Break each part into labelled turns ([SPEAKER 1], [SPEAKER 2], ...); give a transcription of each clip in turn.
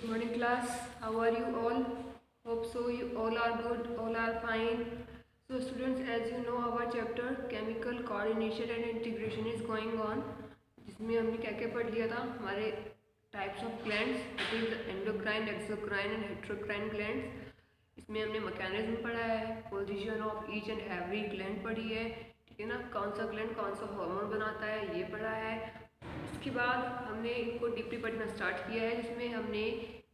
[SPEAKER 1] Morning class, how are you all? Hope so you all are good, all are fine. So students, as you know, our chapter chemical coordination and integration is going on, जिसमें हमने क्या क्या पढ़ लिया था, हमारे types of glands, it is endocrine, exocrine and heterocrine glands. इसमें हमने मैकेनिज्म पढ़ा है, position of each and every gland पढ़ी है, ठीक है ना. कौन सा ग्लैंड कौन सा हार्मोन बनाता है ये पढ़ा है. उसके बाद हमने इनको डीपली पढ़ना स्टार्ट किया है, जिसमें हमने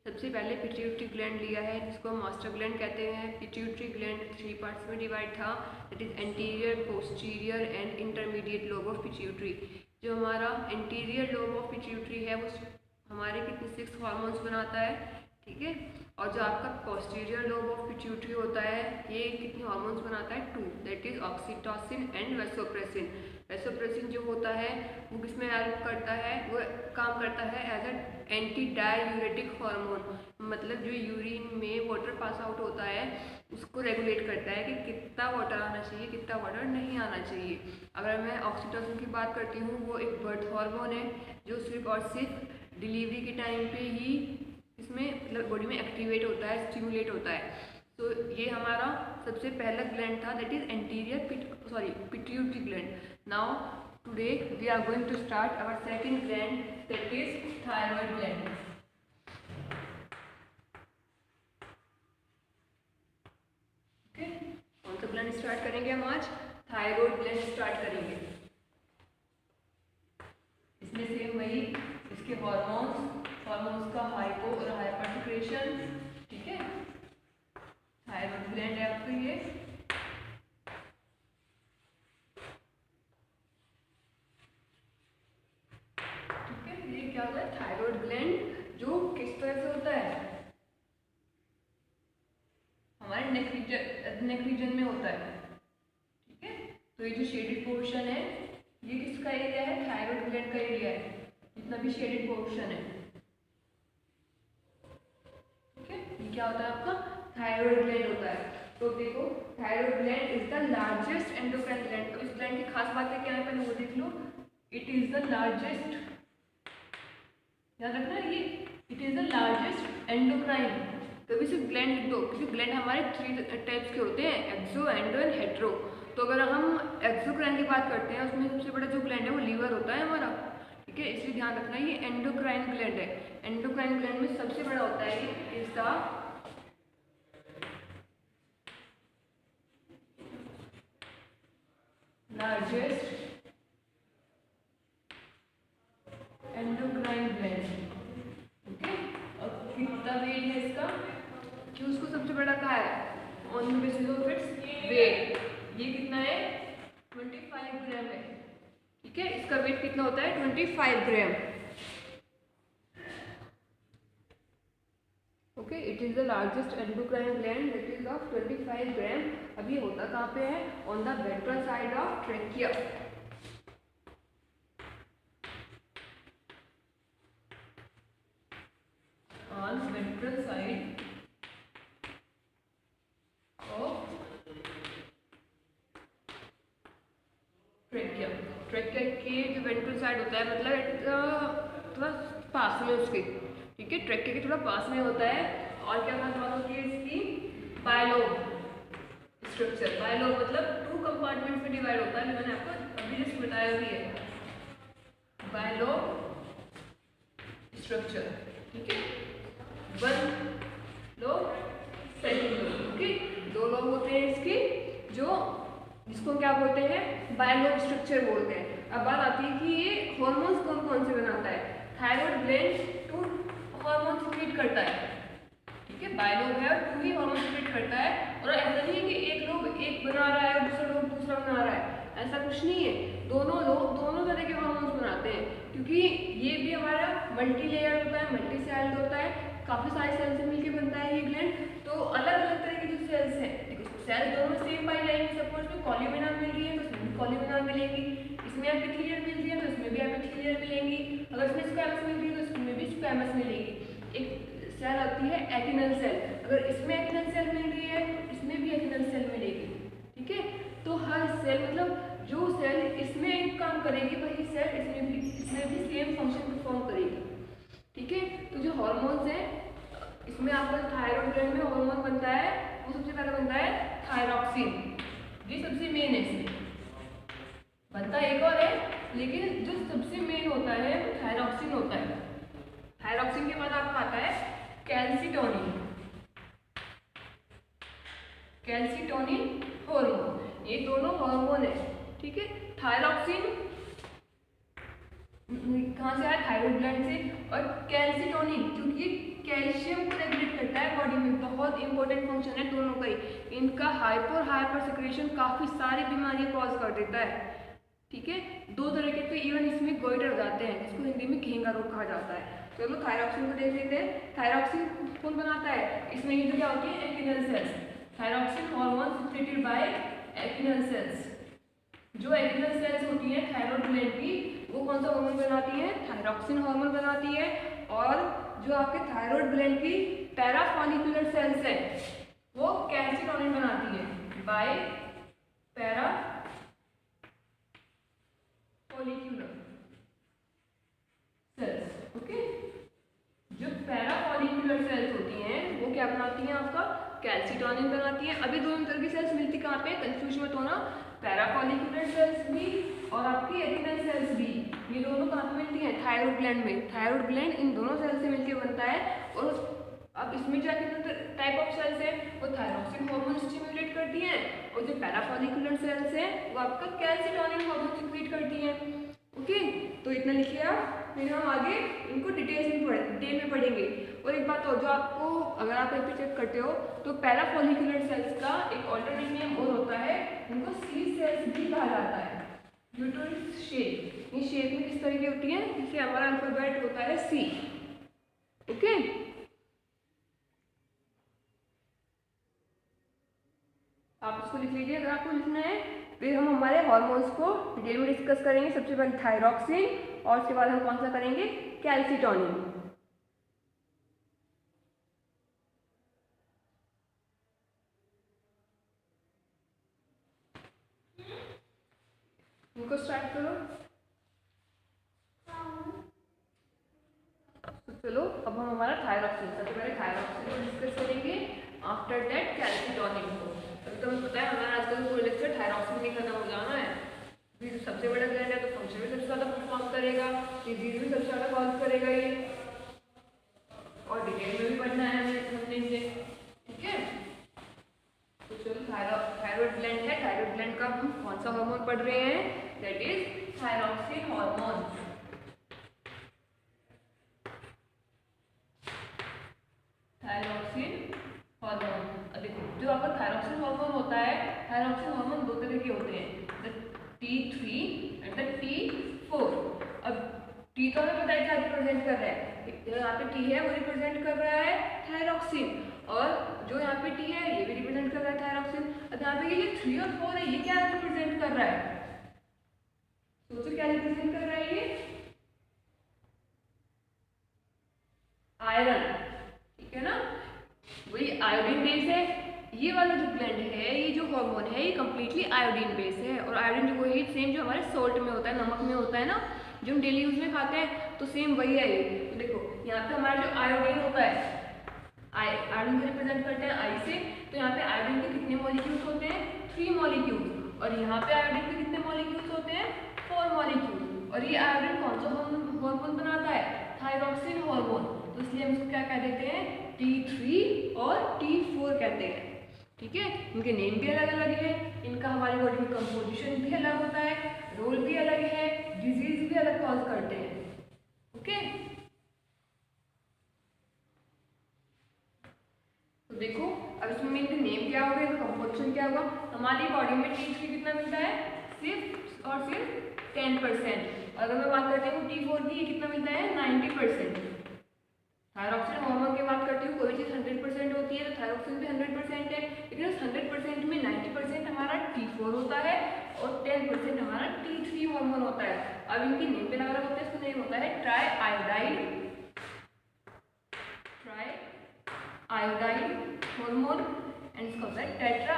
[SPEAKER 1] सबसे पहले पिट्यूटरी ग्लैंड लिया है, जिसको हम मास्टर ग्लैंड कहते हैं. पिट्यूटरी ग्लैंड 3 पार्ट्स में डिवाइड था, that is anterior, posterior and intermediate lobe of pituitary. जो हमारा एंटीरियर लोब ऑफ पिट्यूटरी है वो हमारे कितने 6 हार्मोन्स बनाता है, ठीक है. और जो आपका पोस्टीरियर लोब ऑफ पिट्यूटरी होता है ये कितने हार्मोन्स बनाता है, 2, that is oxytocin and vasopressin. Vasopressin जो होता है वो किसमें हेल्प करता है, वो काम करता है as a anti diuretic hormone. मतलब जो यूरिन में वाटर पास आउट होता है उसको रेगुलेट करता है कि कितना वाटर आना चाहिए, कितना वाटर नहीं आना चाहिए. अगर मैं ऑक्सीटोसिन की बात करती हूँ, वो एक बर्थ हार्मोन है जो सिर्फ और सिर्फ डिलीवरी के टाइम पे ही इसमें मतलब बॉडी में एक्टिवेट होता है, स्टिमुलेट होता है. तो ये हमारा सबसे पहला ग्लैंड था, that is anterior pituitary gland. Now today we are going to start our second gland, that is thyroid gland. Okay, कौन सा ग्लैंड स्टार्ट करेंगे हम आज? थायराइड ग्लैंड स्टार्ट करेंगे. इसमें से वही इसके हार्मोन्स का हाइपो और हाइपर सिक्रेशन, ठीक है. थायराइड ग्लैंड है आपका ये. ठीक है, ये क्या होता है थायराइड ग्लैंड, जो किस तरह से होता है हमारे नेक रीजन में होता है, ठीक है. तो ये जो शेडेड पोर्शन है ये किसका एरिया है, थायराइड ग्लैंड का एरिया है, जितना भी शेडेड पोर्शन है. क्या होता है आपका थायराइड ग्लैंड होता है. तो देखो thyroid gland is the largest endocrine gland. तो इस ग्लैंड की खास बातें क्या है पहले वो देख लो. इट इज द लार्जेस्ट, याद रखना ये, it is the largest endocrine. कभी सिर्फ ग्लैंड लिख दो, क्योंकि ग्लैंड हमारे 3 टाइप्स के होते हैं, एक्सो, एंडो एंड हेट्रो. तो अगर हम एक्सोक्राइन की बात करते हैं उसमें सबसे बड़ा जो ग्लैंड है वो लीवर होता है हमारा, ठीक है. इसलिए ध्यान रखना ये एंडोक्राइन ग्लैंड है. एंडोक्राइन ग्लैंड में सबसे बड़ा होता है ये is the largest endocrine gland, okay. और कितना वेट है इसका, कि उसको सबसे बड़ा कहा है on the basis of its weight. ये कितना है 25 ग्राम है, ठीक है. इसका वेट कितना होता है 25 gram. Okay, it is the largest endocrine gland, that is of 25 gram. अभी होता कहाँ पे है, on the ventral side of trachea. On ventral side of trachea. Trachea के जो वेंट्रल साइड होता है मतलब थोड़ा पास में उसके, ठीक है. ट्रैकिया के थोड़ा पास में होता है. और क्या खास बात होती है इसकी, बायलोब स्ट्रक्चर. बायलोब मतलब 2 कंपार्टमेंट्स में डिवाइड होता है, मैंने आपको अभी जस्ट बताया भी है. बायलोब स्ट्रक्चर, ठीक है. 1 lobe, second lobe, okay. 2 lobe होते हैं इसके, जो जिसको क्या बोलते हैं, बायलोब स्ट्रक्चर बोलते हैं. अब बात आती है कि ये हार्मोन्स कौन कौन से बनाता है. थायराइड ग्लैंड 2 हार्मोन सिक्रीट करता है, ठीक है. बायलोब है और 2 ही हार्मोन सिक्रीट करता है. और ऐसा नहीं है कि एक लोब एक बना रहा है और दूसरा लोब दूसरा बना रहा है, ऐसा कुछ नहीं है. दोनों लोग दोनों तरह के हार्मोन्स बनाते हैं, क्योंकि ये भी हमारा मल्टी लेयर होता है, मल्टी सेल्ड होता है. काफ़ी सारे सेल से मिलकर बनता है ये ग्लैंड. तो अलग अलग तरह के जो सेल्स हैं, देखो सेल्स दोनों सेम पाई जाएंगी. सपोज में कॉलीमिनर मिल रही है तो इसमें भी कॉलीमिनर मिलेंगी. इसमें एपिथेलियल मिल रही है तो इसमें भी एपिथेलियल मिलेंगी. अगर इसमें स्क्वैमस मिल रही है तो इसमें भी स्क्वैमस मिलेगी. एक सेल आती है एक्टिनल सेल, अगर इसमें एक्टिनल सेल मिल रही है इसमें भी एक्टिनल सेल मिलेगी, ठीक है. तो हर सेल मतलब जो सेल इसमें काम करेगी वही सेल इसमें भी सेम फंक्शन परफॉर्म करेगी, ठीक है. तो जो हार्मोन्स हैं थायराइड ग्लैंड में हार्मोन बनता है वो सबसे पहले बनता है थायरॉक्सिन, ये सबसे मेन है। इसमें बनता एक और है, लेकिन जो सबसे मेन होता है वो थायरॉक्सिन होता है। थायरॉक्सिन के बाद आपका आता है कैल्सिटोनिन, कैल्सिटोनिन हार्मोन, ये दोनों हार्मोन है। ठीक है, थायरॉक्सिन कहाँ से आया? थायराइड ग्लैंड से। और कैल्सिटोनिन क्योंकि कैल्शियम को रेगुलेट करता है बॉडी में, बहुत इंपॉर्टेंट फंक्शन है दोनों का ही। इनका हाइपर सिक्रेशन काफी सारी बीमारियां कॉज कर देता है। ठीक है, दो तरह के तो इवन इसमें गोइटर जाते हैं, जिसको हिंदी में घेंगा रोग कहा जाता है। चलो थायरॉक्सिन को देख लेते हैं। थायरॉक्सिन कौन बनाता है? इसमें ये क्या होती है? Epithelial cells. Thyroxine hormone secreted by epithelial cells. जो एपिनल सेल्स होती है थायराइड ग्लैंड की, वो कौन सा हार्मोन बनाती है? थायरॉक्सिन हार्मोन बनाती है। और जो आपके थायराइड ग्लैंड की पैराफॉलिकुलर सेल्स है वो कैल्सिटोनिन बनाती है by para follicular cells. Okay, जो पैराफॉलिक्यूलर सेल्स होती हैं वो क्या बनाती हैं? आपका कैल्सिटोनिन बनाती है। अभी दोनों तरह की सेल्स मिलती कहाँ पे? कंफ्यूज मत होना, पैराफॉलिक्यूलर सेल्स भी और आपकी एपिनल सेल्स भी, ये दोनों कहाँ पे मिलती हैं? थायराइड ग्लैंड में। थायराइड ग्लैंड इन दोनों सेल्स से मिलकर बनता है। और अब इसमें क्या कितने टाइप ऑफ सेल्स है? वो थायरॉक्सिन हार्मोन स्टिमुलेट करती हैं, और जो पैराफॉलिक्यूलर सेल्स है वो आपका कैल्सिटोनिन हार्मोन सिक्रीट करती हैं। ओके, तो इतना लिखिए आप, फिर हम आगे इनको डिटेल में पढ़ेंगे। और एक बात और, जो आपको अगर आप एक चेक करते हो तो पैराफॉलिक्यूलर सेल्स का एक ऑल्टरनेट नेम और होता है, उनको सी सेल्स भी कहा जाता है ड्यू टू इट्स शेप। ये शेप में किस तरह की होती है? जैसे हमारा अल्फाबेट होता है सी। ओके, आप इसको लिख लीजिए अगर आपको लिखना है। फिर हम हमारे हार्मोन्स को डिटेल में डिस्कस करेंगे। सबसे पहले थायरॉक्सिन, और उसके बाद हम कौन सा करेंगे? कैल्सिटोनिन। इनको स्टार्ट करो। तो चलो अब हम हमारा थायरॉक्सिन, सबसे पहले थायरॉक्सिन को डिस्कस करेंगे, आफ्टर दैट कैल्सिटोनिन को। अभी तो हमें पता है हमारा आजकल पूरा लेक्चर थायरॉक्सिन में खत्म हो जाना है। फिर सबसे बड़ा ग्लैंड है तो फंक्शन भी सबसे ज़्यादा परफॉर्म करेगा, डिजीज भी सबसे ज़्यादा कॉज करेगा ये, और डिटेल में भी पढ़ना है हमने इसे। ठीक है, तो चलो थायराइड ग्लैंड है, थायराइड ग्लैंड का हम कौन सा हार्मोन पढ़ रहे हैं? That is thyroxine hormone. Thyroxine hormone, देखो जो आपका थायरॉक्सिन हार्मोन होता है, थायरॉक्सिन हार्मोन दो तरह के होते हैं, T3 एंड द T4। अब T तो हमें पता है क्या रिप्रेजेंट कर रहा है, जो यहाँ पे T है वो रिप्रेजेंट कर रहा है थायरॉक्सिन, और जो यहाँ पे T है ये भी रिप्रेजेंट कर रहा है थायरॉक्सिन। अब यहाँ पे ये 3 और 4 है, ये क्या रिप्रेजेंट कर रहा है? सोचो क्या रिप्रेजेंट कर रहा है ये? आयरन। ठीक है ना, वही आयोडीन बेस है। ये वाला जो ग्लैंड है, ये जो हार्मोन है, ये कम्प्लीटली आयोडीन बेस है। और आयोडीन जो वही सेम जो हमारे सॉल्ट में होता है, नमक में होता है ना, जो हम डेली यूज में खाते हैं, तो सेम वही है ये। तो देखो यहाँ पे हमारा जो आयोडीन होता है, आयोडीन को रिप्रेजेंट करते हैं आई से, तो यहाँ पे आयोडीन के कितने मॉलिक्यूल्स होते हैं? 3 मॉलिक्यूल। और यहाँ पे आयोडीन के कितने मॉलिक्यूल्स होते हैं? 4 मॉलिक्यूल। और ये आयोडीन कौन सा हार्मोन बनाता है? Thyroxine hormone. तो इसलिए हम इसको क्या कह देते हैं? T3 और T4 कहते हैं। ठीक है, इनके नेम भी अलग अलग है, इनका हमारी बॉडी में कंपोजिशन भी अलग होता है, रोल भी अलग है, डिजीज भी अलग कॉज करते हैं। ओके, तो देखो अब इसमें इनके नेम क्या होगा, इनका कंपोजिशन क्या होगा। हमारी बॉडी में T3 कितना मिलता है? सिर्फ और सिर्फ 10%। अगर मैं बात करती हूँ T4 की, ये कितना मिलता है? 90%। थायरॉक्सिन हार्मोन की बात करती हूँ, कोई चीज़ 100% होती है तो थायरॉक्सिन भी 100% है, लेकिन उस 100% में 90% हमारा T4 होता है और 10% हमारा T3 हार्मोन होता है। अब इनके नेम पे अलग अलग होता है, इसका नेम होता है ट्राई आयोडाइड हार्मोन, एंड इसका होता है टेट्रा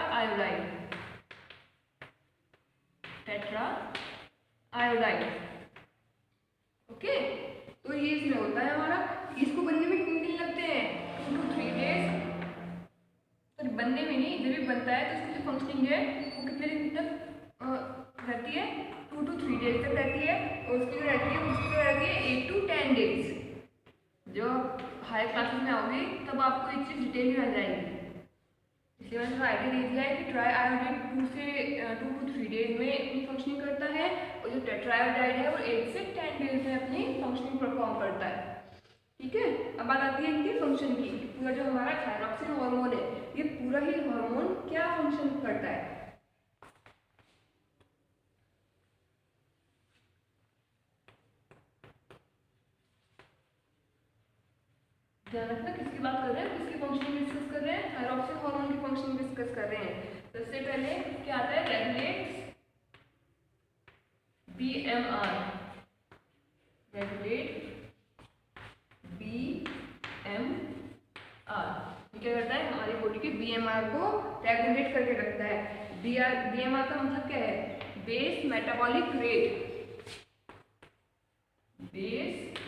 [SPEAKER 1] आयोडाइड। ओके, तो ये इसमें होता है हमारा। इसको बनने में कितने दिन लगते हैं? 2 to 3 days। बनने में नहीं, जब भी बनता है तो उसकी जो फंक्शनिंग है वो कितने दिन तक रहती है, 2 to 3 डेज तक रहती है। और उसकी जो रहती है उसकी रहती है 8 to 10 डेज। जो हाई क्लासेस में आओगे तब आपको एक चीज़ डिटेल में आ जाएगी। इसलिए मैंने थोड़ा आइडिया दे दिया है कि ट्राई आयोडीन 2 to 3 डेज में अपनी फंक्शनिंग करता है, और जो टेट्रायोडाइड है वो 8 से 10 डेज में अपनी फंक्शनिंग परफॉर्म करता है। ठीक है, अब बात आती है इनकी फंक्शन की। पूरा जो हमारा थायरॉक्सिन हार्मोन है, ये पूरा ही हार्मोन क्या फंक्शन करता है। ध्यान रखना किसकी बात कर रहे हैं, किसकी फंक्शनिंग डिस्कस कर रहे हैं, थायरॉक्सिन हार्मोन की फंक्शनिंग डिस्कस कर रहे हैं। सबसे पहले क्या आता है, रेगुलेट्स BMR, रेगुलेट BMR। क्या करता है, हमारी बॉडी के BMR को रेगुलेट करके रखता है। BMR का मतलब क्या है, base metabolic rate. Base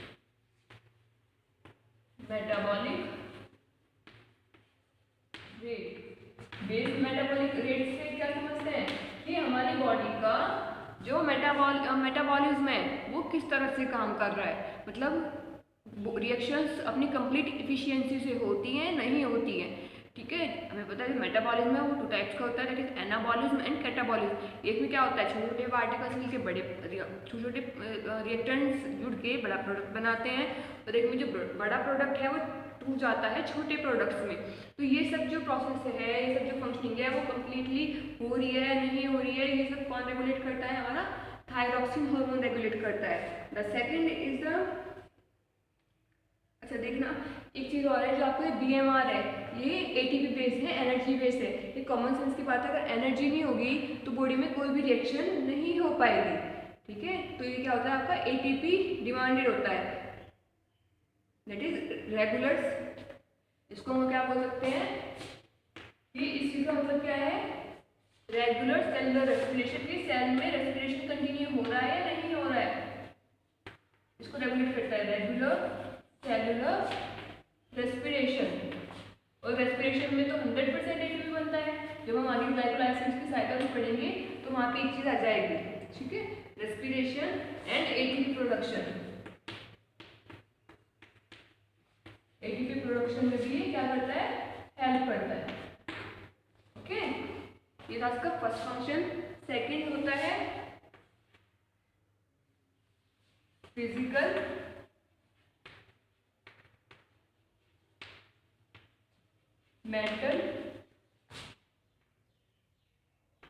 [SPEAKER 1] metabolic rate, base metabolic rate से क्या समझते हैं कि हमारी बॉडी का जो मेटाबॉलिज्म है वो किस तरह से काम कर रहा है, मतलब रिएक्शंस अपनी कंप्लीट इफिशियंसी से होती हैं नहीं होती हैं। ठीक है, हमें पता है मेटाबॉलिज्म है वो 2 टाइप्स का होता है, that is anabolism and catabolism. एक में क्या होता है, छोटे छोटे पार्टिकल्स मिलके बड़े छोटे छोटे रिएक्टेंट्स जुड़ के बड़ा प्रोडक्ट बनाते हैं, और एक में जो बड़ा प्रोडक्ट है वो टूट जाता है छोटे प्रोडक्ट्स में। तो ये सब जो प्रोसेस है, ये सब जो फंक्शनिंग है वो कम्प्लीटली हो रही है नहीं हो रही है, ये सब कौन रेगुलेट करता है, हमारा थायरॉक्सिन हार्मोन रेगुलेट करता है। द सेकेंड इज द, अच्छा देखना एक चीज़ और है जो आपको BMR है, ये ATP बेस है, एनर्जी बेस है। ये कॉमन सेंस की बात है, अगर एनर्जी नहीं होगी तो बॉडी में कोई भी रिएक्शन नहीं हो पाएगी। ठीक है, तो ये क्या होता है, आपका ATP डिमांडेड होता है, दैट इज रेगुलर्स। इसको हम क्या बोल सकते हैं कि इस चीज़ का मतलब क्या है, रेगुलर सेलुलर रेस्पिरेशन। की सेल में रेस्पिरेशन कंटिन्यू हो रहा है या नहीं हो रहा है, इसको रेगुलेट करता है रेगुलर सेलुलर रेस्पिरेशन। और रेस्पिरेशन में तो 100% ATP बनता है। जब हम आगे ग्लाइकोल एसिड्स की साइकिल में पढ़ेंगे तो वहाँ पे एक चीज़ आ जाएगी। ठीक है, respiration and ATP production. ATP production में भी क्या करता है, हेल्प करता है। ओके, ये था इसका फर्स्ट फंक्शन। सेकेंड होता है physical mental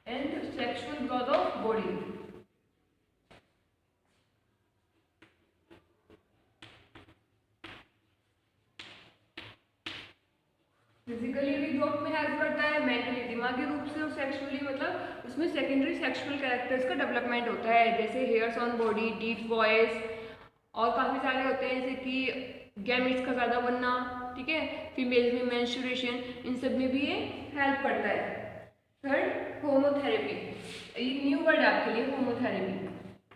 [SPEAKER 1] and sexual growth of body। Physically भी ग्रोथ में हेल्प करता है, मेंटली दिमागी रूप से, और सेक्सुअली मतलब उसमें सेकेंडरी सेक्सुअल कैरेक्टर्स का डेवलपमेंट होता है, जैसे hairs on body, deep voice, और काफ़ी सारे होते हैं जैसे कि गैमेट्स का ज़्यादा बनना। ठीक है, फीमेल्स में मेंस्ट्रुएशन, इन सब में भी ये हेल्प करता है। थर्ड, होमोथेरेपी। ये न्यू वर्ड आपके लिए, होमोथेरेपी।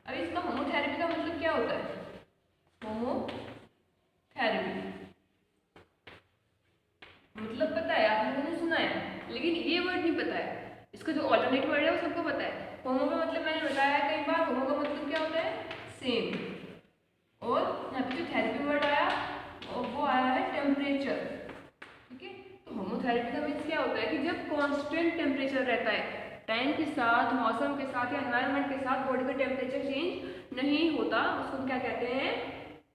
[SPEAKER 1] अब इसका होमोथेरेपी का मतलब क्या होता है, होमोथेरेपी मतलब पता है, आप लोगों ने सुना है, लेकिन ये वर्ड नहीं पता है। इसका जो ऑल्टरनेट वर्ड है वो सबको पता है। होमो का मतलब मैंने बताया कई बार, होमो का मतलब क्या होता है, सेम। और यहाँ पे जो थेरेपी वर्ड आया और वो आया है टेम्परेचर। ठीक है, तो होमोथेरेपी का मीन्स क्या होता है कि जब कांस्टेंट टेम्परेचर रहता है, टाइम के साथ, मौसम के साथ या एनवायरनमेंट के साथ बॉडी का टेम्परेचर चेंज नहीं होता, उसको हम क्या कहते हैं,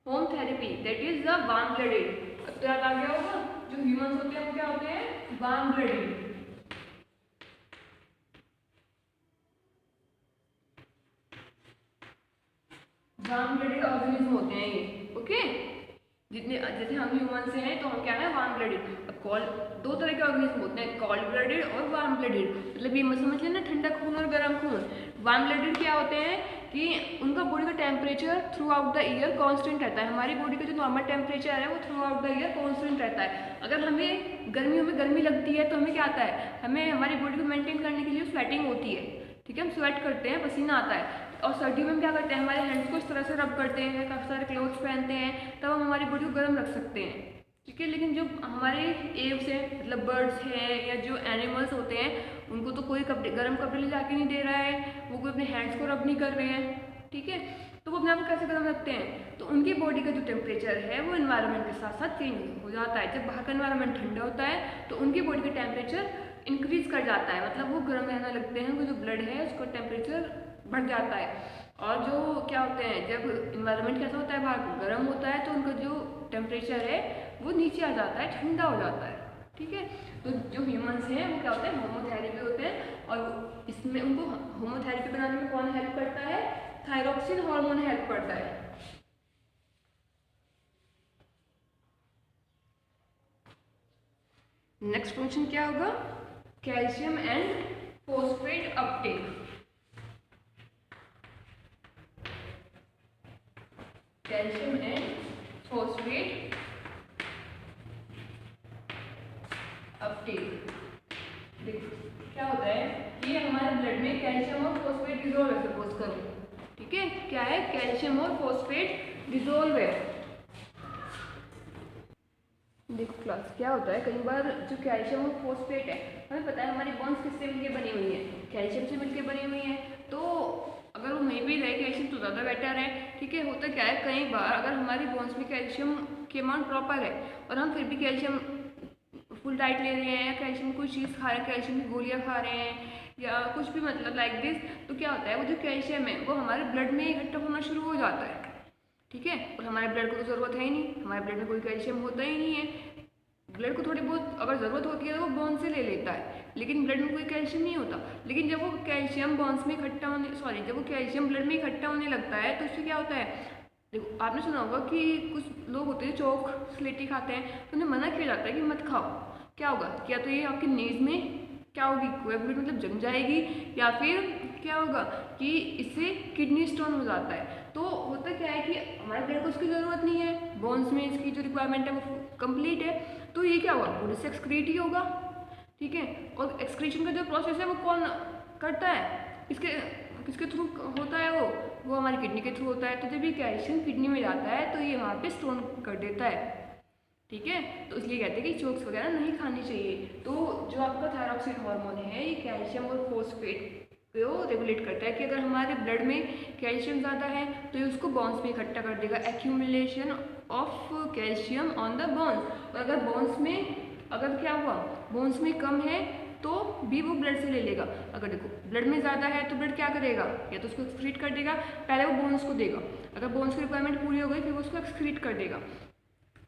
[SPEAKER 1] home therapy. That is the warm blooded. अब तो याद आ गया होगा, जो ह्यूमंस होते हैं वो क्या होते हैं, warm blooded. Warm blooded organism होते हैं ये। ओके, जितने जैसे हम ह्यूमन से हैं तो हम क्या है, वार्म ब्लडेड। अब कोल्ड, दो तरह के ऑर्गेनिज्म होते हैं, कोल्ड ब्लडेड और वार्म ब्लडेड। मतलब ये मत समझ लेना ठंडा खून और गर्म खून। वार्म ब्लडेड क्या होते हैं कि उनका बॉडी का temperature through out the year constant रहता है। हमारी बॉडी का जो नॉर्मल टेम्परेचर है वो through out the year constant रहता है। अगर हमें गर्मियों में गर्मी लगती है तो हमें क्या आता है, हमें हमारी बॉडी को मेंटेन करने के लिए स्वेटिंग होती है। ठीक है, हम स्वेट करते हैं, पसीना आता है। और सर्दियों में हम क्या करते हैं, हमारे हैंड्स को इस तरह से रब करते हैं, काफ़ी सारे क्लोथ्स पहनते हैं, तब हम हमारी बॉडी को गर्म रख सकते हैं। ठीक है। लेकिन जो हमारे एव्स हैं, मतलब बर्ड्स हैं या जो एनिमल्स होते हैं, उनको तो कोई कपड़े, गर्म कपड़े ले जाके नहीं दे रहा है, वो कोई अपने हैंड्स को रब नहीं कर रहे हैं, ठीक है। तो वो अपने आप को कैसे गर्म रखते हैं? तो उनकी बॉडी का जो टेम्परेचर है वो इन्वायरमेंट के साथ साथ चेंज हो जाता है। जब बाहर का इन्वायरमेंट ठंडा होता है तो उनकी बॉडी का टेम्परेचर इंक्रीज कर जाता है, मतलब वो गर्म रहना लगते हैं, उनका जो ब्लड है उसका टेम्परेचर बढ़ जाता है। और जो क्या होते हैं, जब इन्वायरमेंट कैसा होता है, बाहर गर्म होता है, तो उनका जो टेम्परेचर है वो नीचे आ जाता है, ठंडा हो जाता है, ठीक है। तो जो ह्यूमंस हैं वो क्या होते हैं, होमोथेरेपी होते हैं, और इसमें उनको होमोथेरेपी बनाने में कौन हेल्प करता है? थायरॉक्सिन हार्मोन हेल्प करता है। नेक्स्ट फंक्शन क्या होगा? Calcium and phosphate Uptake. Calcium and phosphate Uptake. देखो क्या होता है, ये हमारे ब्लड में कैल्शियम और फॉस्फेट डिजोल्व है, सपोज करो, ठीक है। क्या है? कैल्शियम और फॉस्फेट डिजोल्व है। देखो क्लास, क्या होता है, कई बार जो कैल्शियम और फॉस्फेट है, हमें पता है हमारी बॉन्स किससे मिलकर बनी हुई है? कैल्शियम से मिलकर बनी हुई है। तो अगर वो नहीं भी रहे कैल्शियम तो ज़्यादा बेटर है, ठीक है। होता क्या है, कई बार अगर हमारी बॉन्स में कैल्शियम की अमाउंट प्रॉपर है और हम फिर भी कैल्शियम फुल डाइट ले रहे हैं, या कैल्शियम कोई चीज़ खा रहे हैं, कैल्शियम की गोलियाँ खा रहे हैं या कुछ भी, मतलब लाइक दिस, तो क्या होता है, वो जो कैल्शियम है वो हमारे ब्लड में इकट्ठा होना शुरू हो जाता है, ठीक है। और हमारे ब्लड को तो ज़रूरत है ही नहीं, हमारे ब्लड में कोई कैल्शियम होता ही नहीं है। ब्लड को थोड़ी बहुत अगर ज़रूरत होती है तो वो बोन से ले लेता है, लेकिन ब्लड में कोई कैल्शियम नहीं होता। लेकिन जब वो कैल्शियम बॉन्स में इकट्ठा होने, सॉरी, जब वो कैल्शियम ब्लड में इकट्ठा होने लगता है तो उससे क्या होता है, देखो आपने सुना होगा कि कुछ लोग होते हैं चौक स्लेटी खाते हैं, तो उन्हें मना किया जाता है कि मत खाओ। क्या होगा, क्या तो ये आपकी नीज में क्या होगी, कोएगुलेट मतलब जम जाएगी, या फिर क्या होगा कि इससे किडनी स्टोन हो जाता है। तो होता क्या है कि हमारे ब्लड को उसकी ज़रूरत नहीं है, बोन्स में इसकी जो रिक्वायरमेंट है वो कंप्लीट है, तो ये क्या होगा, बॉडी से एक्सक्रीट ही होगा, ठीक है। और एक्सक्रीशन का जो प्रोसेस है वो कौन करता है, किसके थ्रू होता है? वो हमारी किडनी के थ्रू होता है। तो जब ये कैल्शियम किडनी में जाता है तो ये वहाँ पे स्टोन कर देता है, ठीक है। तो इसलिए कहते हैं कि चोक्स वगैरह नहीं खानी चाहिए। तो जो आपका थायरॉक्सिन हार्मोन है ये कैल्शियम और फॉस्फेट को रेगुलेट करता है कि अगर हमारे ब्लड में कैल्शियम ज़्यादा है तो ये उसको बॉन्स में इकट्ठा कर देगा, accumulation of calcium on the bones. और अगर बोन्स में अगर क्या हुआ, बोन्स में कम है तो भी वो ब्लड से ले लेगा। अगर देखो ब्लड में ज़्यादा है तो ब्लड क्या करेगा, या तो उसको एक्सक्रीट कर देगा, पहले वो बोन्स को देगा, अगर बोन्स की रिक्वायरमेंट पूरी हो गई फिर वो उसको एक्सक्रीट कर देगा।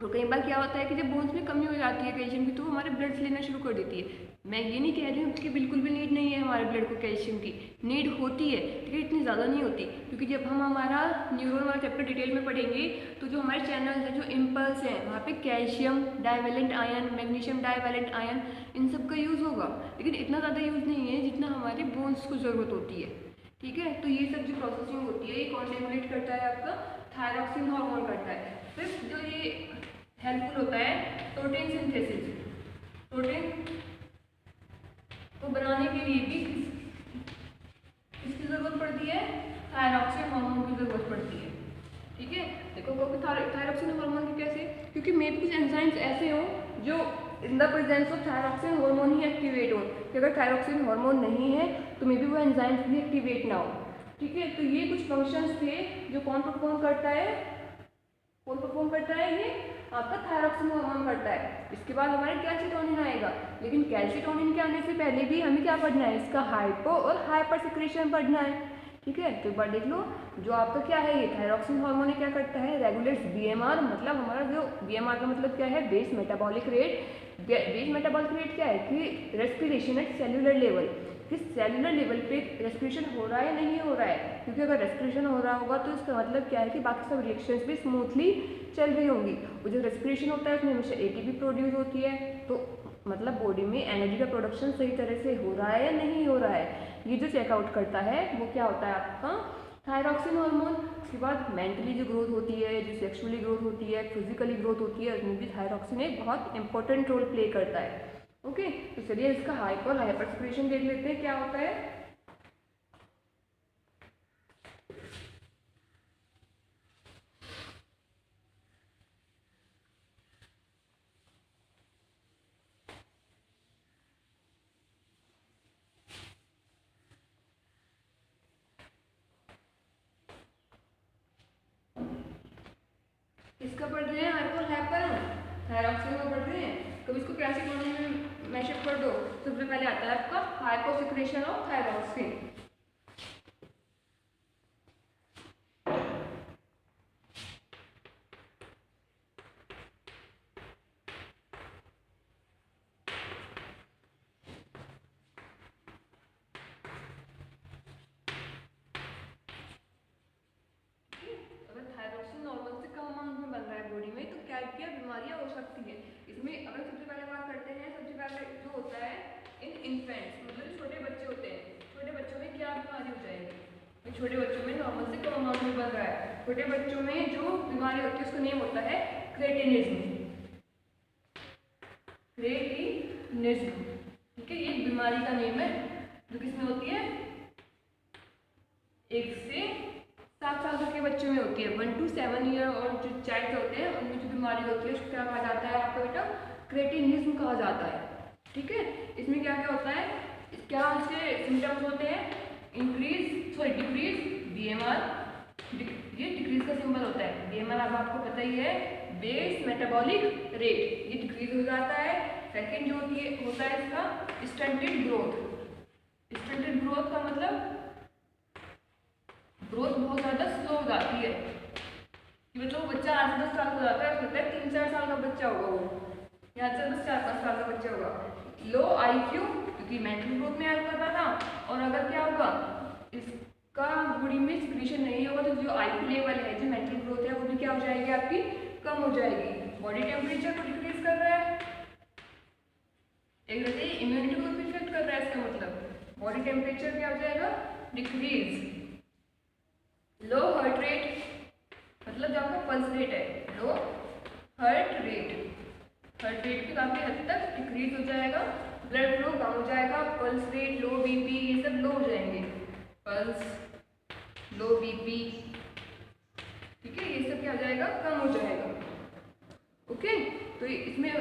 [SPEAKER 1] तो कई बार क्या होता है कि जब बोन्स में कमी हो जाती है कैल्शियम की तो वो हमारे ब्लड से लेना शुरू कर देती है। मैं ये नहीं कह रही हूँ कि बिल्कुल भी नीड नहीं है हमारे ब्लड को कैल्शियम की, नीड होती है लेकिन इतनी ज़्यादा नहीं होती, क्योंकि जब हम हमारा न्यूरॉन वाला चैप्टर डिटेल में पढ़ेंगे तो जो हमारे चैनल्स हैं, जो इम्पल्स हैं, वहाँ पे calcium divalent ion, magnesium divalent ion, इन सब का यूज़ होगा, लेकिन इतना ज़्यादा यूज़ नहीं है जितना हमारे बोन्स को ज़रूरत होती है, ठीक है। तो ये सब जो प्रोसेसिंग होती है ये कौन रेगुलेट करता है, आपका थायरॉक्सिन हार्मोन करता है। फिर जो ये हेल्पफुल होता है प्रोटीन सिंथेसिस, प्रोटीन को बनाने के लिए भी किसकी जरूरत पड़ती है, थायरॉक्सिन हार्मोन की जरूरत पड़ती है, ठीक है। देखो थायरॉक्सिन हार्मोन की कैसे, क्योंकि मे भी कुछ एंजाइम्स ऐसे हों जो in the presence of thyroxine hormone he activate हो, कि अगर थायरॉक्सिन हार्मोन नहीं है तो मे बी वो एंजाइम्स भी एक्टिवेट ना हो, ठीक है। तो ये कुछ फंक्शंस थे जो कौन परफॉर्म करता है, कौन परफॉर्म करता है, ये आपका थायरॉक्सिन हार्मोन करता है। इसके बाद हमारे कैल्शिटोनिन आएगा, लेकिन कैल्शिटोनिन के आने से पहले भी हमें क्या पढ़ना है, इसका हाइपो और हाइपर सिक्रेशन पढ़ना है, ठीक है। तो एक बार देख लो, जो आपका क्या है ये थायरॉक्सिन हार्मोन क्या करता है, रेगुलेट्स बीएमआर, मतलब हमारा जो बीएमआर का मतलब क्या है, base metabolic rate. Base metabolic rate क्या है कि रेस्पिरेशन एट सेल्यूलर लेवल, कि सेल्यूलर लेवल पे रेस्पिरेशन हो रहा है नहीं हो रहा है, क्योंकि अगर रेस्पिरेशन हो रहा होगा तो इसका मतलब क्या है कि बाकी सब रिएक्शंस भी स्मूथली चल रही होंगी। और जो रेस्पिरेशन होता है उसमें हमेशा एटीपी प्रोड्यूस होती है, तो मतलब बॉडी में एनर्जी का प्रोडक्शन सही तरह से हो रहा है या नहीं हो रहा है, ये जो चेकआउट करता है वो क्या होता है, आपका थायरॉक्सिन हार्मोन। उसके बाद मेंटली जो ग्रोथ होती है, जो सेक्सुअली ग्रोथ होती है, फिजिकली ग्रोथ होती है, उसमें भी थायरॉक्सिन एक बहुत इंपॉर्टेंट रोल प्ले करता है, ओके। तो चलिए इसका हाइपर हाइपर सिक्रेशन देख लेते हैं क्या होता है। इसका पढ़ रहे हैं हाइपर थायरॉक्सिन का पढ़ रहे हैं। कभी इसको कैसे में मैशअप कर दो। सबसे पहले आता है आपका हाइपोसिक्रेशन ऑफ थायरॉक्सिन। बीमारियां हो सकती है इसमें। अगर सबसे पहले बात करते हैं, सबसे पहले जो होता है इन इन्फेंट्स, मतलब छोटे बच्चे होते हैं, छोटे बच्चों में क्या बीमारी हो जाएगी। तो छोटे बच्चों में नॉर्मल से कम अमाउंट में बढ़ रहा है। छोटे बच्चों में जो बीमारी होती है उसका नेम होता है क्रेटिनिज्म। ठीक है, ये बीमारी का नेम है जो किसमें होती है, 1 से 7 साल तक के बच्चों में होती है। 1 to 7 ईयर और जो चाइल्ड होते हैं उनमें जो बीमारी होती है उसको क्या कहा जाता है आपका बेटा, क्रेटिनिज्म कहा जाता है। ठीक है, इसमें क्या क्या होता है, क्या इसके सिम्टम्स होते हैं, डिक्रीज बीएमआर, ये डिक्रीज का सिंबल होता है। बीएमआर अब आपको पता ही है, बेस मेटाबॉलिक रेट, ये डिक्रीज हो जाता है। सेकेंड जो होता है इसका स्टंटेड ग्रोथ। स्टंटेड ग्रोथ का मतलब ग्रोथ बहुत ज़्यादा स्लो हो जाती है, कि मतलब वो बच्चा 8 से 10 साल का हो जाता है, लगता है 3-4 साल का बच्चा होगा वो, यहाँ से 4-5 साल का बच्चा होगा। लो IQ, क्योंकि मेंटल ग्रोथ में हेल्प करता था। और अगर क्या होगा, इसका बॉडी में सिक्रीशन नहीं होगा तो जो IQ लेवल है, जो मेंटल ग्रोथ है, वो भी क्या हो जाएगी आपकी, कम हो जाएगी। बॉडी टेम्परेचर को डिक्रीज कर रहा है, एक रहते ही इम्यूनिटी को भी इफेक्ट कर रहा है। इसका मतलब बॉडी टेम्परेचर क्या हो जाएगा, डिक्रीज। लो हार्ट रेट, मतलब जो आपका पल्स रेट है, लो हार्ट रेट भी काफ़ी हद तक डिक्रीज हो जाएगा। ब्लड फ्लो कम हो जाएगा, पल्स रेट, लो बीपी, ये सब लो हो जाएंगे। पल्स, लो बीपी, ठीक है, ये सब क्या हो जाएगा, कम हो जाएगा। ओके, तो इसमें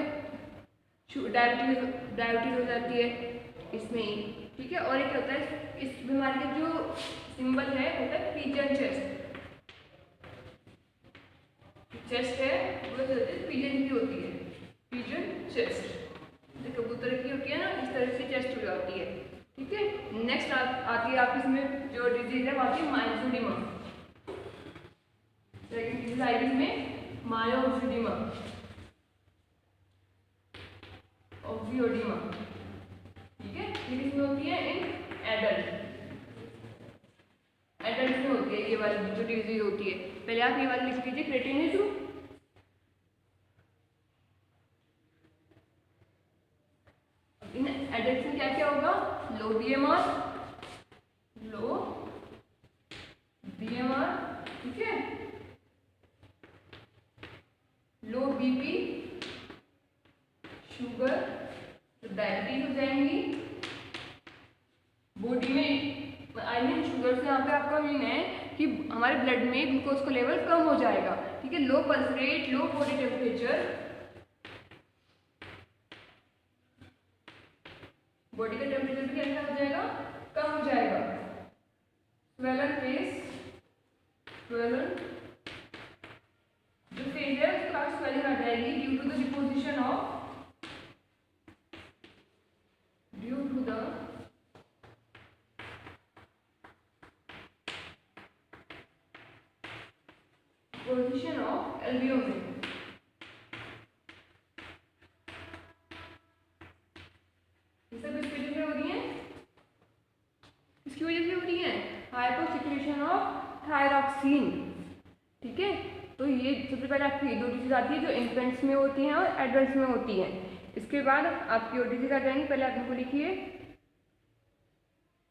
[SPEAKER 1] डायबिटीज हो जाती है इसमें ही। ठीक है, और एक होता है इस बीमारी का जो सिंबल है होता है पिजन चेस्ट है, वो पिजन की होती है, पिजन चेस्ट, कबूतर की होती है ना, इस तरह से चेस्ट हो जाती है। ठीक है, नेक्स्ट आती है आपकी इसमें जो डिजीज है वो आती है मायोक्सिडिमा। सेकंड डिजीज आएगी इसमें मायोक्सिडिमा, ऑक्सियोडिमा। ठीक है, ये किसमें होती है, इन एडल्ट में होती है ये वाली जो डिजीज होती है। पहले आप ये वाली लिख लीजिए, क्रेटिनिज्म, इन एडल्ट में क्या क्या होगा, लो बीएमआर, ठीक है, लो बीपी, शुगर, तो डायबिटीज हो जाएंगी। बॉडी में शुगर से यहाँ पे आपका मीन है कि हमारे ब्लड में ग्लूकोज का लेवल कम हो जाएगा। ठीक है, लो पल्स रेट, लो बॉडी टेम्परेचर, बॉडी का टेम्परेचर भी कैसा हो जाएगा, कम हो जाएगा। स्वेलन फेस, जो फेस है उसको काफी स्वेलिंग आ जाएगी due to the deposition of position of albumin. ये सब किस वजह से हो रही है, इसकी वजह से हो रही है, हाइपोसिक्रेशन ऑफ थायरॉक्सिन। ठीक है, तो ये सबसे पहले आपकी दो डिजीज आती है जो इन्फेंट्स में होती हैं और एडल्ट्स में होती हैं। इसके बाद आपकी और डिजीज आ जाएंगी। पहले आप इनको लिखिए,